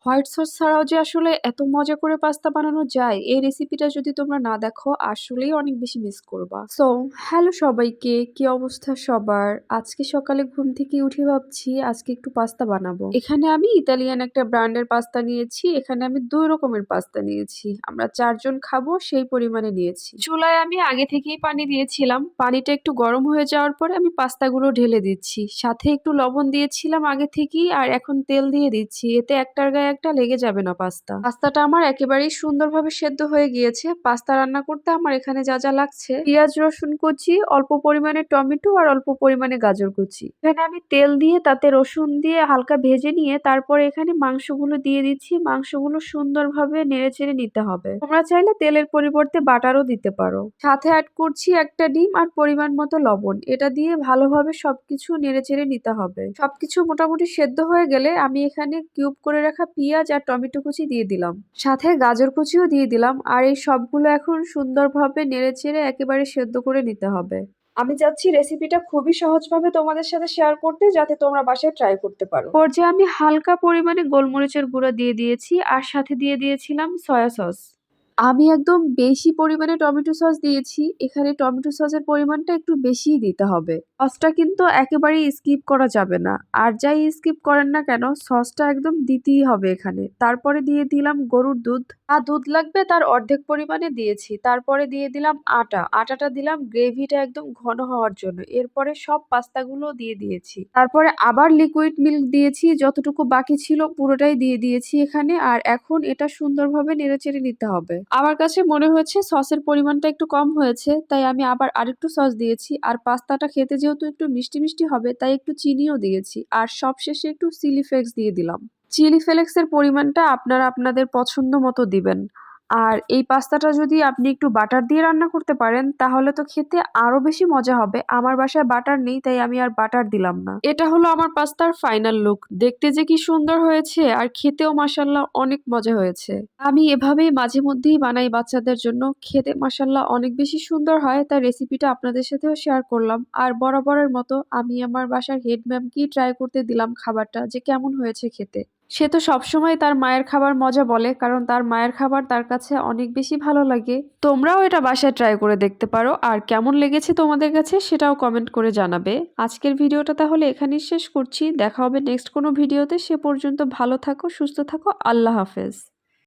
White sauce ছাড়াও যে আসলে এত মজা করে পাস্তা বানানো যায়, এই রেসিপিটা যদি তোমরা না দেখো আসলেই অনেক বেশি মিস করবা। সো হ্যালো সবাইকে, কি অবস্থা সবার? আজকে সকালে ঘুম থেকে উঠে ভাবছি আজকে একটু পাস্তা বানাবো। এখানে আমি ইতালিয়ান একটা ব্র্যান্ডের পাস্তা নিয়েছি। এখানে আমি 2 রকমের পাস্তা নিয়েছি। আমরা 4 জন খাবো সেই পরিমাণে নিয়েছি। চুলায় আমি আগে থেকেই পানি দিয়েছিলাম। পানিটা একটু গরম হয়ে যাওয়ার পরে আমি পাস্তাগুলো ঢেলে দিচ্ছি। সাথে একটু লবণ দিয়েছিলাম আগে থেকেই, আর এখন তেল দিয়ে দিচ্ছি। এতে একটার গায়ে একটা লেগে যাবে না পাস্তাটা আমার একেবারেই সুন্দরভাবে সেদ্ধ হয়ে গিয়েছে। পাস্তা রান্না করতে আমার এখানে যা যা লাগছে: পেঁয়াজ, রসুন কুচি, অল্প পরিমাণে টমেটো আর অল্প পরিমাণে গাজর কুচি। এখানে আমি তেল দিয়ে তাতে রসুন দিয়ে হালকা ভেজে নিয়ে তারপরে এখানে মাংসগুলো দিয়ে দিচ্ছি। মাংসগুলো সুন্দরভাবে নেড়েচেড়ে নিতে হবে। তোমরা চাইলে তেলের পরিবর্তে বাটারও দিতে পারো। সাথে অ্যাড করছি একটা ডিম আর পরিমাণ মতো লবণ। এটা দিয়ে ভালোভাবে সবকিছু নেড়েচেড়ে নিতে হবে। সবকিছু মোটামুটি সেদ্ধ হয়ে গেলে আমি এখানে কিউব করে রাখা পেঁয়াজ আর টমেটো কুচি দিয়ে দিলাম। সাথে গাজর কুচিও দিয়ে দিলাম। আর এই সবগুলো এখন সুন্দরভাবে নেড়েচেড়ে একেবারে সেদ্ধ করে নিতে হবে। আমি চাচ্ছি রেসিপিটা খুবই সহজভাবে তোমাদের সাথে শেয়ার করতে, যাতে তোমরা বাসায় ট্রাই করতে পারো। পর্যায়ে আমি হালকা পরিমাণে গোলমরিচের গুঁড়া দিয়ে দিয়েছি আর সাথে দিয়ে দিয়েছিলাম সয়া সস। আমি একদম বেশি পরিমাণে টমেটো সস দিয়েছি। এখানে টমেটো সসের পরিমাণটা একটু বেশিই দিতে হবে। সসটা কিন্তু একেবারেই স্কিপ করা যাবে না। আর যাই স্কিপ করেন না কেন, সসটা একদম দিতেই হবে এখানে। তারপরে দিয়ে দিলাম গরুর দুধ। আর দুধ লাগবে তার অর্ধেক পরিমাণে দিয়েছি। তারপরে দিয়ে দিলাম আটাটা দিলাম গ্রেভিটা একদম ঘন হওয়ার জন্য। এরপরে সব পাস্তাগুলো দিয়ে দিয়েছি। তারপরে আবার লিকুইড মিল্ক দিয়েছি, যতটুকু বাকি ছিল পুরোটাই দিয়ে দিয়েছি এখানে। আর এখন এটা সুন্দরভাবে নেড়েচেড়ে নিতে হবে। আমার কাছে মনে হয়েছে সসের পরিমাণটা একটু কম হয়েছে, তাই আমি আবার আরেকটু সস দিয়েছি। আর পাস্তাটা খেতে যেহেতু একটু মিষ্টি মিষ্টি হবে, তাই একটু চিনিও দিয়েছি। আর সবশেষে একটু চিলি ফ্লেক্স দিয়ে দিলাম। চিলি ফ্লেক্সের পরিমাণটা আপনারা আপনাদের পছন্দ মতো দিবেন। আর এই পাস্তাটা যদি আপনি একটু বাটার দিয়ে রান্না করতে পারেন, তাহলে তো খেতে আরো বেশি মজা হবে। আমার বাসায় বাটার নেই, তাই আমি আর বাটার দিলাম না। এটা হলো আমার পাস্তার ফাইনাল লুক। দেখতে যে কি সুন্দর হয়েছে আর খেতেও মাশাআল্লাহ অনেক মজা হয়েছে। আমি এভাবেই মাঝে মধ্যেই বানাই বাচ্চাদের জন্য। খেতে মাশাআল্লাহ অনেক বেশি সুন্দর হয়, তাই রেসিপিটা আপনাদের সাথেও শেয়ার করলাম। আর বরাবরের মতো আমি আমার বাসার হেড ম্যামকেই ট্রাই করতে দিলাম খাবারটা, যে কেমন হয়েছে খেতে। সে তো সবসময় তার মায়ের খাবার মজা বলে, কারণ তার মায়ের খাবার তার কাছে অনেক বেশি ভালো লাগে। তোমরাও এটা বাসায় ট্রাই করে দেখতে পারো, আর কেমন লেগেছে তোমাদের কাছে সেটাও কমেন্ট করে জানাবে। আজকের ভিডিওটা তাহলে এখানেই শেষ করছি। দেখা হবে নেক্সট কোনো ভিডিওতে। সে পর্যন্ত ভালো থাকো, সুস্থ থাকো। আল্লাহ হাফেজ।